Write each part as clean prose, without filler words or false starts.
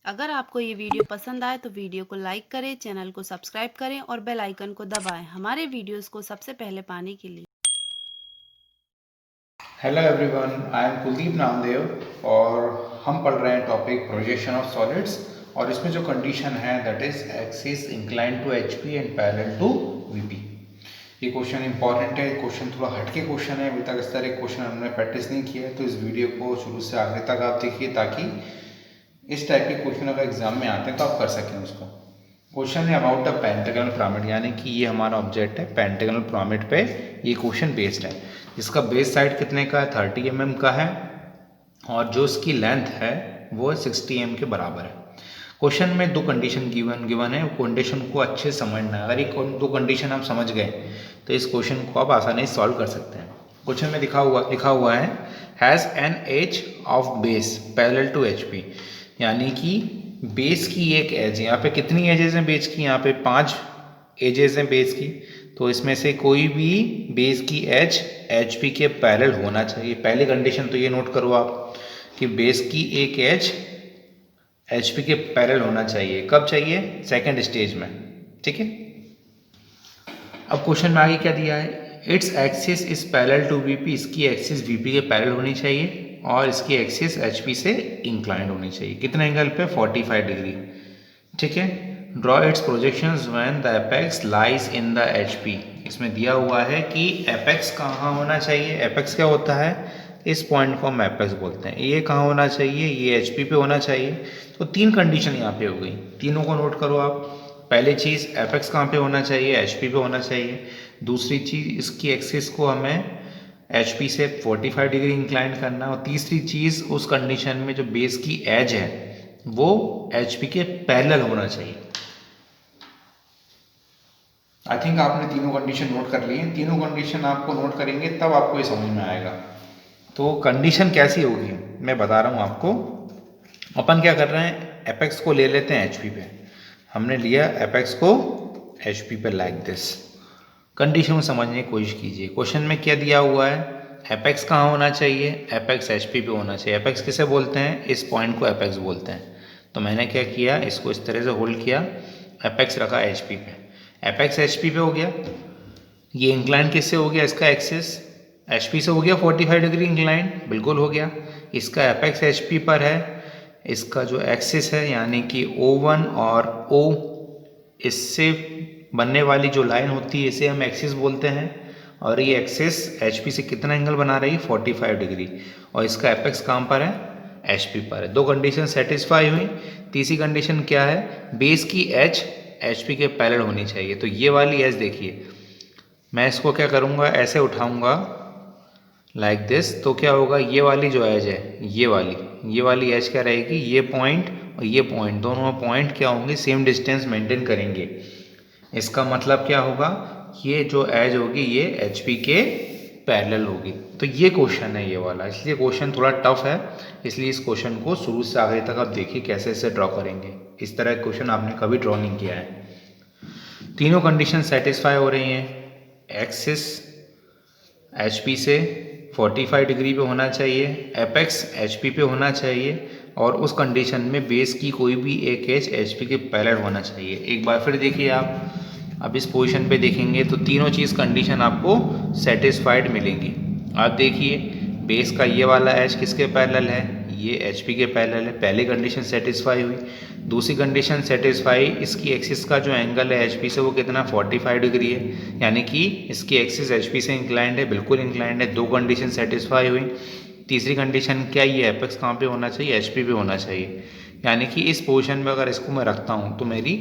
अगर आपको ये वीडियो पसंद आए तो वीडियो को लाइक करें, चैनल को सब्सक्राइब करें और बेल आइकन को दबाएं हमारे वीडियोस को सबसे पहले पाने के लिए। Hello everyone, I am Kuldeep Namdev और हम पढ़ रहे हैं टॉपिक प्रोजेक्शन ऑफ सॉलिड्स। और इसमें जो कंडीशन है that is axis incline to HP and parallel to VP. ये क्वेश्चन इंपॉर्टेंट है, क्वेश्चन थोड़ा हटके क्वेश्चन है। अभी तक इस तरह क्वेश्चन हमने प्रैक्टिस नहीं किया है, तो इस वीडियो को शुरू से आगे तक आप देखिए ताकि इस टाइप के क्वेश्चन अगर एग्जाम में आते हैं तो आप कर सकें उसको। क्वेश्चन है अबाउट द पेंटागनल पिरामिड, यानी कि ये हमारा ऑब्जेक्ट है पेंटागनल पिरामिड पे ये क्वेश्चन बेस्ड है। इसका बेस साइड कितने का है, 30 mm का है और जो इसकी लेंथ है वो 60 mm के बराबर है। क्वेश्चन में दो कंडीशन गिवन है, कंडीशन को अच्छे से समझना है। अगर ये दो कंडीशन आप समझ गए तो इस क्वेश्चन को आप आसानी से सॉल्व कर सकते हैं। क्वेश्चन में लिखा हुआ है has an edge of base parallel to HP, यानी कि बेस की एक एज, यहाँ पे कितनी एजेस हैं बेस की, यहाँ पे 5 एजेस हैं बेस की। तो इसमें से कोई भी बेस की एज एचपी के पैरेलल होना चाहिए। पहली कंडीशन तो ये नोट करो आप कि बेस की एक एज एचपी के पैरेलल होना चाहिए। कब चाहिए? सेकंड स्टेज में। ठीक है, अब क्वेश्चन में आगे क्या दिया है, its axis is parallel to VP, इसकी एक्सिस वीपी के पैरेलल होनी चाहिए और इसकी एक्सिस एचपी से इंक्लाइंड होनी चाहिए। कितने एंगल पे? 45 डिग्री। ठीक है, draw it's projections when the apex lies in the HP. इसमें दिया हुआ है कि एपेक्स कहाँ होना चाहिए। एपेक्स क्या होता है? इस पॉइंट को हम एपेक्स बोलते हैं। ये कहाँ होना चाहिए? ये एचपी पे होना चाहिए। तो तीन कंडीशन यहाँ पे हो गई, तीनों को नोट करो आप। पहली चीज़ एपेक्स कहाँ पे होना चाहिए? एचपी पे होना चाहिए। दूसरी चीज़ इसकी एक्सिस को हमें एचपी से 45 डिग्री इंक्लाइन करना। और तीसरी चीज़ उस कंडीशन में जो बेस की एज है वो एचपी के पैरेलल होना चाहिए। आई थिंक आपने तीनों कंडीशन नोट कर ली हैं। तीनों कंडीशन आपको नोट करेंगे तब आपको ये समझ में आएगा। तो कंडीशन कैसी होगी मैं बता रहा हूँ आपको। अपन क्या कर रहे हैं, एपेक्स को ले लेते हैं एचपी पे। हमने लिया एपेक्स को एचपी पे लाइक दिस। कंडीशन को समझने की कोशिश कीजिए। क्वेश्चन में क्या दिया हुआ है, एपेक्स कहाँ होना चाहिए? एपेक्स एचपी पे होना चाहिए। एपेक्स किसे बोलते हैं? इस पॉइंट को एपेक्स बोलते हैं। तो मैंने क्या किया, इसको इस तरह से होल्ड किया, एपेक्स रखा एचपी पे। एपेक्स एचपी पे हो गया। ये इंक्लाइन किससे हो गया? इसका एक्सिस एचपी से हो गया 45 डिग्री इंक्लाइन, बिल्कुल हो गया। इसका एपेक्स एचपी पर है, इसका जो एक्सिस है यानी कि O1 और O, इससे बनने वाली जो लाइन होती है इसे हम एक्सिस बोलते हैं। और ये एक्सिस एचपी से कितना एंगल बना रही है? 45 डिग्री। और इसका एपेक्स कहाँ पर है? एचपी पर है। दो कंडीशन सेटिस्फाई हुई। तीसरी कंडीशन क्या है? बेस की एच एचपी के पैरेलल होनी चाहिए। तो ये वाली एज देखिए, मैं इसको क्या करूँगा, ऐसे उठाऊँगा लाइक दिस। तो क्या होगा, ये वाली जो एज है ये वाली एज क्या रहेगी? ये पॉइंट और ये पॉइंट, दोनों पॉइंट क्या होंगे? सेम डिस्टेंस मेंटेन करेंगे। इसका मतलब क्या होगा, ये जो एज होगी ये एचपी के पैरेलल होगी। तो ये क्वेश्चन है ये वाला, इसलिए क्वेश्चन थोड़ा टफ है। इसलिए इस क्वेश्चन को शुरू से आगे तक आप देखिए कैसे इसे ड्रॉ करेंगे। इस तरह क्वेश्चन आपने कभी ड्रॉ नहीं किया है। तीनों कंडीशन सेटिस्फाई हो रही हैं। एक्सिस एचपी से 45 डिग्री पे होना चाहिए, एपेक्स एचपी पे होना चाहिए और उस कंडीशन में बेस की कोई भी एक एज एचपी के पैरेलल होना चाहिए। एक बार फिर देखिए आप, अब इस पोजीशन पे देखेंगे तो तीनों चीज़ कंडीशन आपको सेटिस्फाइड मिलेंगी। आप देखिए बेस का ये वाला एज किसके पैरेलल है? ये एचपी के पैरेलल है। पहली कंडीशन सेटिस्फाई हुई। दूसरी कंडीशन सेटिस्फाई, इसकी एक्सिस का जो एंगल है एचपी से वो कितना? 45 डिग्री है, यानी कि इसकी एक्सिस एचपी से इंक्लाइंड है, बिल्कुल इंक्लाइंड है। दो कंडीशन सेटिस्फाई हुई। तीसरी कंडीशन क्या, ये एपेक्स कहाँ पे होना चाहिए? एचपी पे होना चाहिए। यानी कि इस पोजीशन में अगर इसको मैं रखता हूँ तो मेरी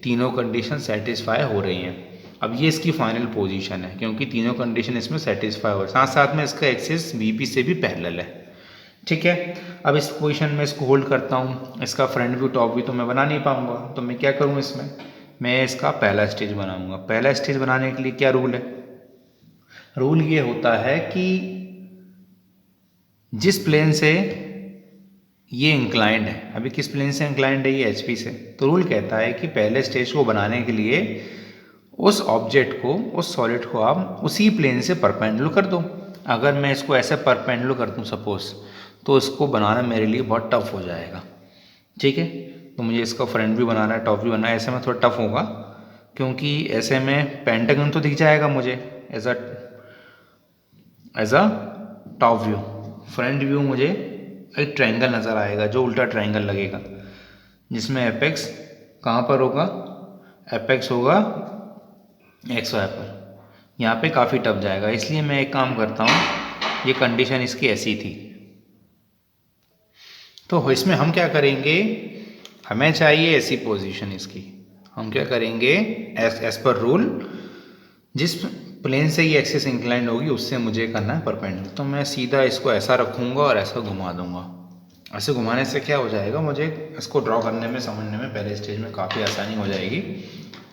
तीनों कंडीशन सेटिस्फाई हो रही हैं। अब ये इसकी फाइनल पोजीशन है क्योंकि तीनों कंडीशन इसमें सेटिस्फाई हो रही है। साथ साथ में इसका एक्सिस वीपी से भी पैरेलल है। ठीक है, अब इस पोजीशन में इसको होल्ड करता हूँ। इसका फ्रंट व्यू टॉप व्यू तो मैं बना नहीं पाऊँगा, तो मैं क्या करूँ, इसमें मैं इसका पहला स्टेज बनाऊँगा। पहला स्टेज बनाने के लिए क्या रूल है? रूल ये होता है कि जिस प्लेन से ये इंक्लाइंड है, अभी किस प्लेन से इंक्लाइंड है? ये एचपी से। तो रूल कहता है कि पहले स्टेज को बनाने के लिए उस ऑब्जेक्ट को, उस सॉलिड को आप उसी प्लेन से परपेंडिकुलर कर दो। अगर मैं इसको ऐसे परपेंडिकुलर कर दूँ सपोज, तो इसको बनाना मेरे लिए बहुत टफ हो जाएगा। ठीक है, तो मुझे इसका फ्रंट व्यू बनाना है, टॉप व्यू बनाना है। ऐसे में थोड़ा टफ होगा क्योंकि ऐसे में पेंटागन तो दिख जाएगा मुझे as a top view. Front view मुझे एक ट्रायंगल नज़र आएगा जो उल्टा ट्रायंगल लगेगा, जिसमें एपेक्स कहाँ पर होगा, एपेक्स होगा एक्स वाई पर। यहाँ पे काफ़ी टफ जाएगा, इसलिए मैं एक काम करता हूँ, ये कंडीशन इसकी ऐसी थी। तो इसमें हम क्या करेंगे, हमें चाहिए ऐसी पोजीशन इसकी। हम क्या करेंगे, एज पर रूल जिस प्लेन से ये एक्सिस इंक्लाइंड होगी उससे मुझे करना है परपेंडिकुलर। तो मैं सीधा इसको ऐसा रखूँगा और ऐसा घुमा दूंगा। ऐसे घुमाने से क्या हो जाएगा, मुझे इसको ड्रॉ करने में, समझने में पहले स्टेज में काफ़ी आसानी हो जाएगी।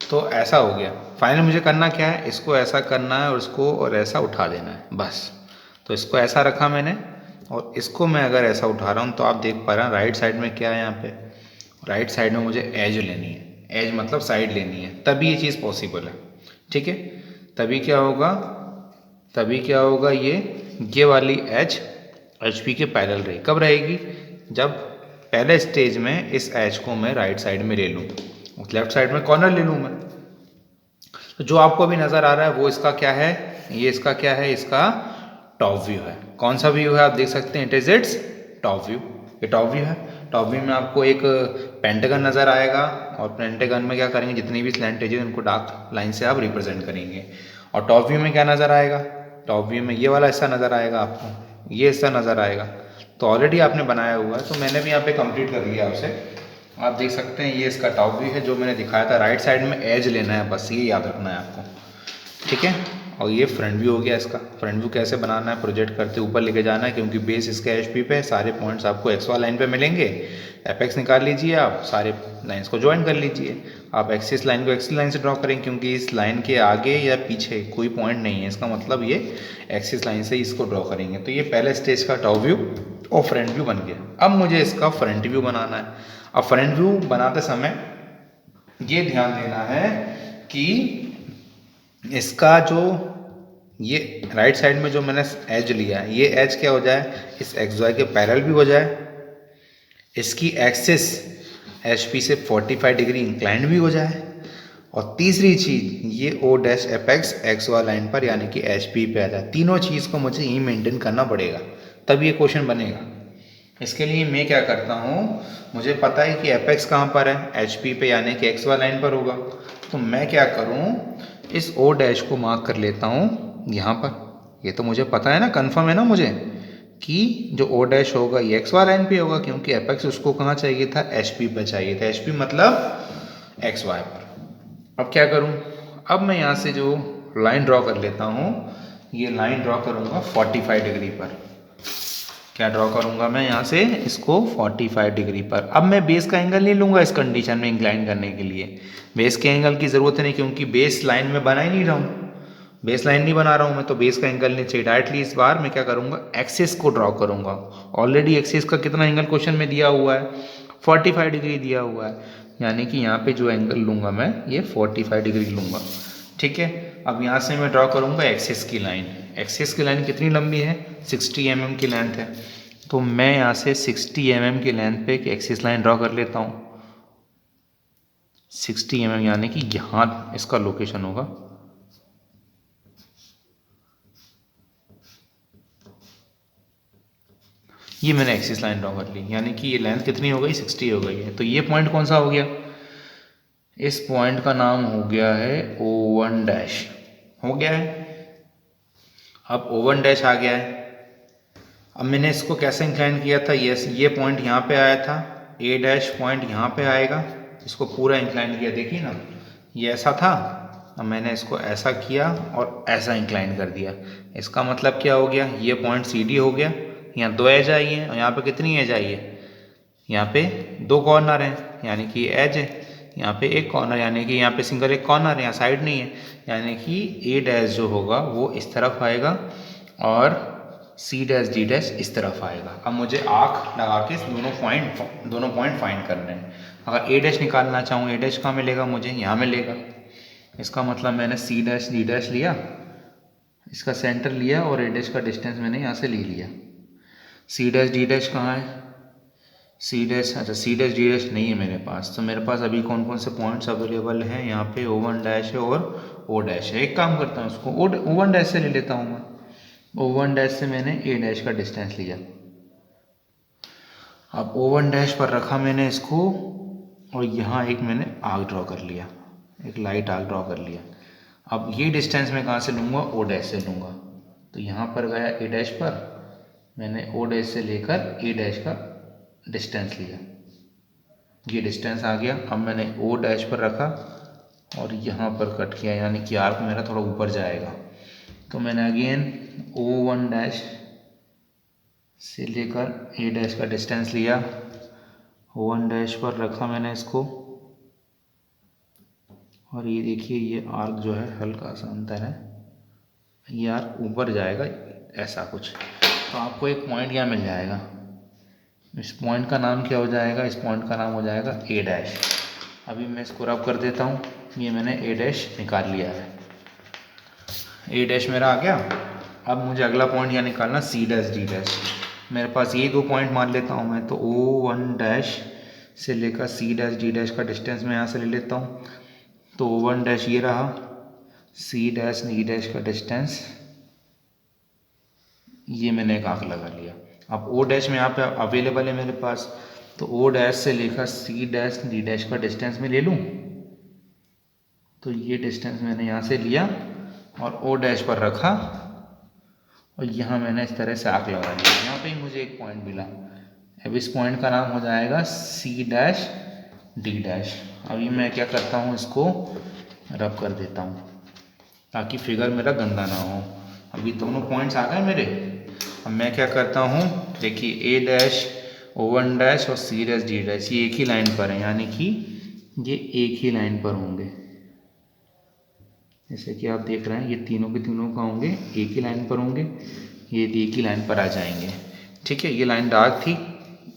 तो ऐसा हो गया। फाइनल मुझे करना क्या है, इसको ऐसा करना है और इसको और ऐसा उठा देना है, बस। तो इसको ऐसा रखा मैंने और इसको मैं अगर ऐसा उठा रहा हूँ तो आप देख पा रहे हैं राइट साइड में क्या है, यहाँ पे राइट साइड में मुझे एज लेनी है। एज मतलब साइड लेनी है, तभी ये चीज़ पॉसिबल है। ठीक है, तभी क्या होगा, ये वाली एज एच पी के पैरेलल रही। कब रहेगी, जब पहले स्टेज में इस एज को मैं राइट साइड में ले लूँ, लेफ्ट साइड में कॉर्नर ले लूँ मैं। तो जो आपको अभी नज़र आ रहा है वो इसका क्या है, ये इसका क्या है, इसका टॉप व्यू है। कौन सा व्यू है, आप देख सकते हैं, इट इज टॉप व्यू। ये टॉप व्यू है। टॉप व्यू में आपको एक पेंटागन नज़र आएगा और पेंटागन में क्या करेंगे, जितनी भी स्लैंट एजेस उनको डार्क लाइन से आप रिप्रेजेंट करेंगे। और टॉप व्यू में क्या नज़र आएगा, टॉप व्यू में ये वाला हिस्सा नज़र आएगा आपको, ये हिस्सा नज़र आएगा। तो ऑलरेडी आपने बनाया हुआ है, तो मैंने भी यहाँ पे कंप्लीट कर लिया आपसे। आप देख सकते हैं ये इसका टॉप व्यू है जो मैंने दिखाया था। राइट साइड में एज लेना है, बस ये याद रखना है आपको। ठीक है, और ये फ्रंट व्यू हो गया इसका। फ्रंट व्यू कैसे बनाना है, प्रोजेक्ट करते ऊपर लेके जाना है, क्योंकि बेस इसका एचपी पे है। सारे पॉइंट्स आपको एक्स वाई लाइन पे मिलेंगे। एपेक्स निकाल लीजिए, आप सारे लाइंस को ज्वाइन कर लीजिए। आप एक्सिस लाइन को एक्सिस लाइन से ड्रॉ करेंगे, क्योंकि इस लाइन के आगे या पीछे कोई पॉइंट नहीं है, इसका मतलब ये एक्सिस लाइन से इसको ड्रॉ करेंगे। तो ये पहले स्टेज का टॉप व्यू और फ्रंट व्यू बन गया। अब मुझे इसका फ्रंट व्यू बनाना है। अब फ्रंट व्यू बनाते समय ये ध्यान देना है कि इसका जो ये राइट साइड में जो मैंने एज लिया है, ये एज क्या हो जाए, इस एक्स वाई के पैरेलल भी हो जाए, इसकी एक्सिस एच पी से 45 डिग्री इंक्लाइंड भी हो जाए, और तीसरी चीज़ ये O dash apex X Y line पर यानी कि एच पी पे आ जाए। तीनों चीज़ को मुझे यही मेंटेन करना पड़ेगा, तब ये क्वेश्चन बनेगा। इसके लिए मैं क्या करता हूँ, मुझे पता है कि एपेक्स कहाँ पर है, एच पी पे यानी कि एक्स वाई लाइन पर होगा। तो मैं क्या करूँ, इस ओ डैश को मार्क कर लेता हूँ यहाँ पर। ये तो मुझे पता है ना, कंफर्म है ना मुझे कि जो ओ डैश होगा ये एक्स वाई लाइन पे होगा, क्योंकि एपेक्स उसको कहाँ चाहिए था, एच पी पे चाहिए था। एच पी मतलब एक्स वाई पर। अब क्या करूँ, अब मैं यहाँ से जो लाइन ड्रॉ कर लेता हूँ, ये लाइन ड्रॉ करूँगा 45 डिग्री पर। क्या ड्रॉ करूँगा मैं यहाँ से, इसको 45 डिग्री पर। अब मैं बेस का एंगल नहीं लूँगा इस कंडीशन में इंक्लाइन करने के लिए। बेस के एंगल की ज़रूरत नहीं, क्योंकि बेस लाइन में बना ही नहीं रहा हूँ, बेस लाइन नहीं बना रहा हूँ मैं, तो बेस का एंगल नहीं चाहिए। डायरेक्टली इस बार मैं क्या करूँगा, एक्सिस को ड्रॉ करूँगा। ऑलरेडी एक्सिस का कितना एंगल क्वेश्चन में दिया हुआ है, 45 डिग्री दिया हुआ है, यानी कि यहाँ पे जो एंगल लूँगा मैं ये 45 डिग्री लूँगा। ठीक है, अब यहाँ से मैं ड्रॉ करूँगा एक्सिस की लाइन। एक्सिस की लाइन कितनी लंबी है, 60 mm की लेंथ है। तो मैं यहाँ से 60 mm की लेंथ पे एक एक्सिस लाइन ड्रॉ कर लेता हूँ। 60 mm यानी कि यहाँ इसका लोकेशन होगा। ये मैंने एक्सिस लाइन ड्रॉ कर ली, यानी कि ये लेंथ कितनी हो गई, 60 हो गई है। तो ये पॉइंट कौन सा हो गया, इस पॉइंट का नाम हो गया है O1 डैश, हो गया है। अब O1 डैश आ गया है। अब मैंने इसको कैसे इंक्लाइन किया था, ये पॉइंट यहाँ पे आया था, A डैश पॉइंट यहाँ पे आएगा, इसको पूरा इंक्लाइन किया, देखिए ना ये ऐसा था। अब मैंने इसको ऐसा किया और ऐसा इंक्लाइन कर दिया। इसका मतलब क्या हो गया, ये पॉइंट CD हो गया। यहाँ 2 एज आई है और यहाँ पे कितनी एज आई है, यहाँ पे 2 कॉर्नर हैं, यानी कि एज है। यहाँ पे एक कॉर्नर, यानी कि यहाँ पे सिंगल एक कॉर्नर है, यहाँ साइड नहीं है, यानी कि A डैश जो होगा वो इस तरफ आएगा और C डैश D डैश इस तरफ आएगा। अब मुझे आँख लगा के दोनों पॉइंट फाइंड करने हैं। अगर A डैश निकालना चाहूँ, A डैश कहाँ मिलेगा मुझे, यहाँ मिलेगा। इसका मतलब मैंने C डैश D डैश लिया, इसका सेंटर लिया और A डैश का डिस्टेंस मैंने यहाँ से ले लिया। C डैश D डैश कहाँ है, सी डैश, अच्छा सी डैश डी डैश नहीं है मेरे पास, तो मेरे पास अभी कौन कौन से पॉइंट्स अवेलेबल हैं यहाँ पे, ओ वन डैश है और ओ डैश है। एक काम करता हूँ, उसको ओ वन डैश से ले लेता हूँ मैं। ओ वन डैश से मैंने ए डैश का डिस्टेंस लिया। अब ओ वन डैश पर रखा मैंने इसको, और यहाँ एक मैंने आर्क ड्रॉ कर लिया, एक लाइट आर्क ड्रॉ कर लिया। अब ये डिस्टेंस मैं कहाँ से लूँगा, ओ डैश से लूँगा। तो यहाँ पर गया ए डैश पर, मैंने ओ डैश से लेकर ए डैश का डिस्टेंस लिया, ये डिस्टेंस आ गया। अब मैंने ओ डैश पर रखा और यहाँ पर कट किया, यानी कि आर्क मेरा थोड़ा ऊपर जाएगा। तो मैंने अगेन ओ वन डैश से लेकर ए डैश का डिस्टेंस लिया, ओ वन डैश पर रखा मैंने इसको, और ये देखिए ये आर्क जो है हल्का सा अंतर है, ये आर्क ऊपर जाएगा ऐसा कुछ। तो आपको एक पॉइंट यहाँ मिल जाएगा, इस पॉइंट का नाम क्या हो जाएगा, इस पॉइंट का नाम हो जाएगा ए डैश। अभी मैं इसको रब कर देता हूँ, ये मैंने ए डैश निकाल लिया है, ए डैश मेरा आ गया। अब मुझे अगला पॉइंट यहाँ निकालना सी डैश डी डैश। मेरे पास ये दो पॉइंट मान लेता हूँ मैं, तो ओ वन डैश से लेकर सी डैश डी डैश का डिस्टेंस मैं यहाँ से ले लेता हूँ। तो ओ वन डैश ये रहा, सी डैश डी डैश का डिस्टेंस ये मैंने एक आंक लगा लिया। अब ओ डैश में यहाँ पे अवेलेबल है मेरे पास, तो ओ डैश से लेकर सी डैश डी डैश का डिस्टेंस मैं ले लूँ। तो ये डिस्टेंस मैंने यहाँ से लिया और ओ डैश पर रखा, और यहाँ मैंने इस तरह से आर्क लगा लिया। यहाँ पे ही मुझे एक पॉइंट मिला। अब इस पॉइंट का नाम हो जाएगा सी डैश डी डैश। अभी मैं क्या करता हूँ, इसको रब कर देता हूँ ताकि फिगर मेरा गंदा ना हो। अभी दोनों पॉइंट्स आ गए मेरे। अब मैं क्या करता हूँ, देखिए ए डैश ओ वन डैश और सी डैश डी डैश ये एक ही लाइन पर है, यानी कि ये एक ही लाइन पर होंगे। जैसे कि आप देख रहे हैं ये तीनों के तीनों का होंगे, एक ही लाइन पर होंगे, ये एक ही लाइन पर आ जाएंगे। ठीक है, ये लाइन डार्क थी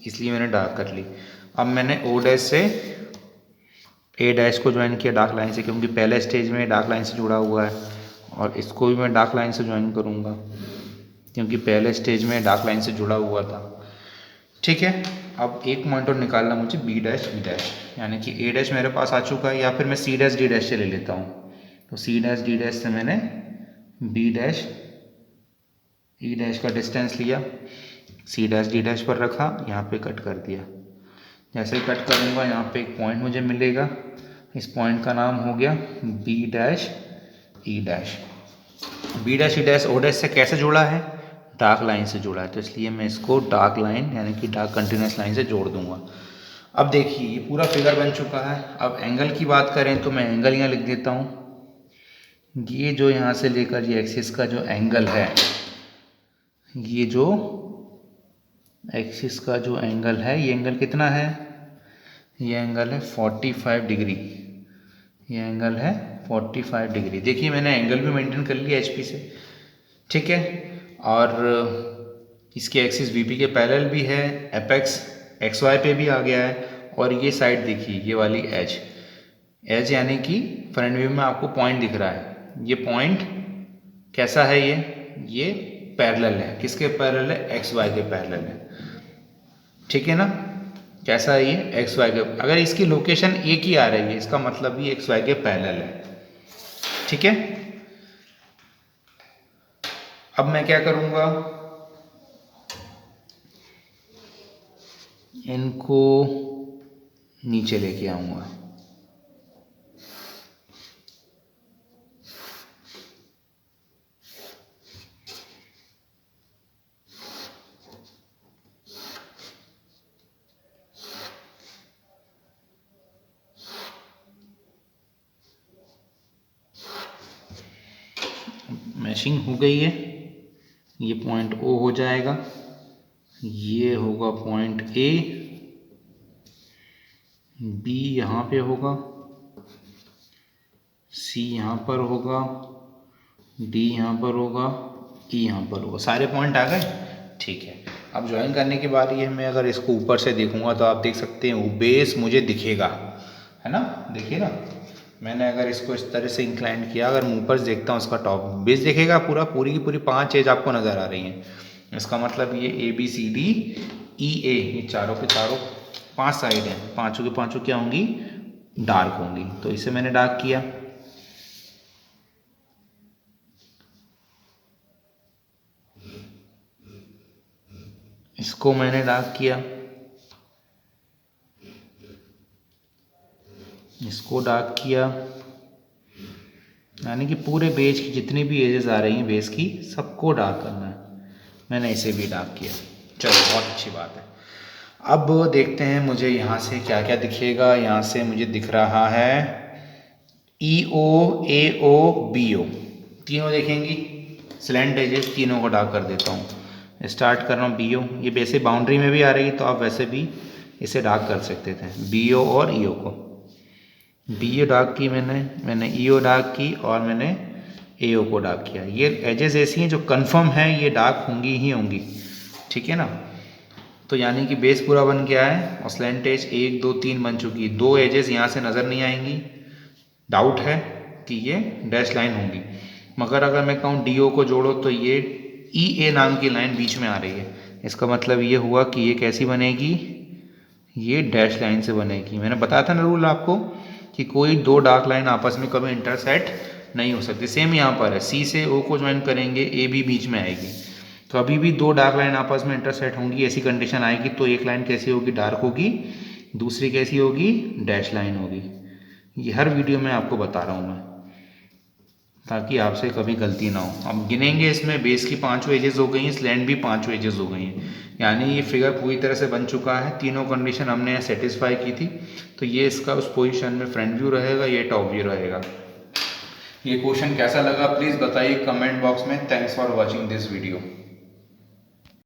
इसलिए मैंने डार्क कर ली। अब मैंने ओ डैश से ए डैश को ज्वाइन किया डार्क लाइन से, क्योंकि पहले स्टेज में डार्क लाइन से जुड़ा हुआ है, और इसको भी मैं डार्क लाइन से ज्वाइन करूँगा क्योंकि पहले स्टेज में डार्क लाइन से जुड़ा हुआ था। ठीक है, अब एक पॉइंट और निकालना मुझे बी डैश बी डैश, यानी कि ए डैश मेरे पास आ चुका है, या फिर मैं सी डैश डी डैश से ले लेता हूँ। तो सी डैश डी डैश से मैंने बी डैश ई डैश का डिस्टेंस लिया, सी डैश डी डैश पर रखा, यहाँ पे कट कर दिया। जैसे कट करूँगा यहाँ पे एक पॉइंट मुझे मिलेगा, इस पॉइंट का नाम हो गया B dash E dash. B dash E dash O dash से कैसे जुड़ा है, डार्क लाइन से जुड़ा है, तो इसलिए मैं इसको डार्क लाइन यानी कि डार्क कंटिन्यूस लाइन से जोड़ दूंगा। अब देखिए ये पूरा फिगर बन चुका है। अब एंगल की बात करें तो मैं एंगल यहाँ लिख देता हूँ। ये जो यहाँ से लेकर ये एक्सिस का जो एंगल है, ये जो एक्सिस का जो एंगल है, ये एंगल कितना है, ये एंगल है 45 डिग्री। ये एंगल है 45 डिग्री। देखिए मैंने एंगल भी मेंटेन कर लिया एचपी से। ठीक है, और इसके एक्सिस वीपी के पैरेलल भी है, एपेक्स एक्स वाई पे भी आ गया है, और ये साइड देखिए ये वाली एज एज यानी कि फ्रंट व्यू में आपको पॉइंट दिख रहा है, ये पॉइंट कैसा है, ये पैरेलल है, किसके पैरेलल है, एक्स वाई के पैरेलल है। ठीक है ना, कैसा है ये एक्स वाई के, अगर इसकी लोकेशन एक ही आ रही है इसका मतलब ये एक्स वाई के पैरेलल है। ठीक है, अब मैं क्या करूँगा, इनको नीचे लेके आऊँगा। मैशिंग हो गई है, ये पॉइंट ओ हो जाएगा, ये होगा पॉइंट ए, बी यहाँ पे होगा, सी यहाँ पर होगा, डी यहाँ पर होगा, ई यहाँ पर होगा। सारे पॉइंट आ गए। ठीक है, अब ज्वाइन करने की बारी है। मैं अगर इसको ऊपर से देखूंगा तो आप देख सकते हैं वो बेस मुझे दिखेगा, है ना, देखिए ना, मैंने अगर इसको इस तरह से इंक्लाइन किया, अगर मैं ऊपर से देखता हूँ इसका टॉप बेस दिखेगा, पूरी की पूरी 5 एज आपको नज़र आ रही हैं। इसका मतलब ये A B C D E ए, ये चारों के चारों 5 साइड हैं, पांचों के पांचों क्या होंगी, डार्क होंगी। तो इसे मैंने डार्क किया। इसको मैंने डार्क किया, इसको डार्क किया, यानी कि पूरे बेस की जितनी भी एजेस आ रही हैं बेस की, सबको डार्क करना है। मैंने इसे भी डार्क किया। चलो बहुत अच्छी बात है। अब देखते हैं मुझे यहाँ से क्या क्या दिखेगा। यहाँ से मुझे दिख रहा है ई ओ, ए ओ, बी ओ, तीनों देखेंगी। स्लैंट एजेस तीनों को डार्क कर देता हूँ। स्टार्ट कर रहा हूँ बी ओ। ये वैसे बाउंड्री में भी आ रही, तो आप वैसे भी इसे डार्क कर सकते थे, बी ओ और ई ओ को। बी ओ डार्क की मैंने ई ओ डार्क की और मैंने ए ओ को डार्क किया। ये एजेस ऐसी हैं जो कंफर्म है ये डार्क होंगी ही होंगी, ठीक है ना। तो यानी कि बेस पूरा बन गया है और स्लैंट एज 1 2 3 बन चुकी। 2 एजेस यहाँ से नज़र नहीं आएंगी, डाउट है कि ये डैश लाइन होंगी। मगर अगर मैं कहूँ डी ओ को जोड़ो तो ये ई ए नाम की लाइन बीच में आ रही है। इसका मतलब ये हुआ कि ये कैसी बनेगी, ये डैश लाइन से बनेगी। मैंने बताया था ना रूल आपको कि कोई दो डार्क लाइन आपस में कभी इंटरसेक्ट नहीं हो सकती। सेम यहाँ पर है, सी से ओ को ज्वाइन करेंगे, ए भी बीच में आएगी, तो अभी भी दो डार्क लाइन आपस में इंटरसेक्ट होंगी, ऐसी कंडीशन आएगी। तो एक लाइन कैसी होगी, डार्क होगी, दूसरी कैसी होगी, डैश लाइन होगी। ये हर वीडियो में आपको बता रहा हूँ मैं, ताकि आपसे कभी गलती ना हो। अब गिनेंगे, इसमें बेस की 5 एजेस हो गई हैं, स्लैंड भी 5 एजेस हो गई हैं, यानी ये फिगर पूरी तरह से बन चुका है। तीनों कंडीशन हमने सेटिस्फाई की थी। तो ये इसका उस पोजीशन में फ्रंट व्यू रहेगा, ये टॉप व्यू रहेगा। ये क्वेश्चन कैसा लगा प्लीज़ बताइए कमेंट बॉक्स में। Thanks for watching this video.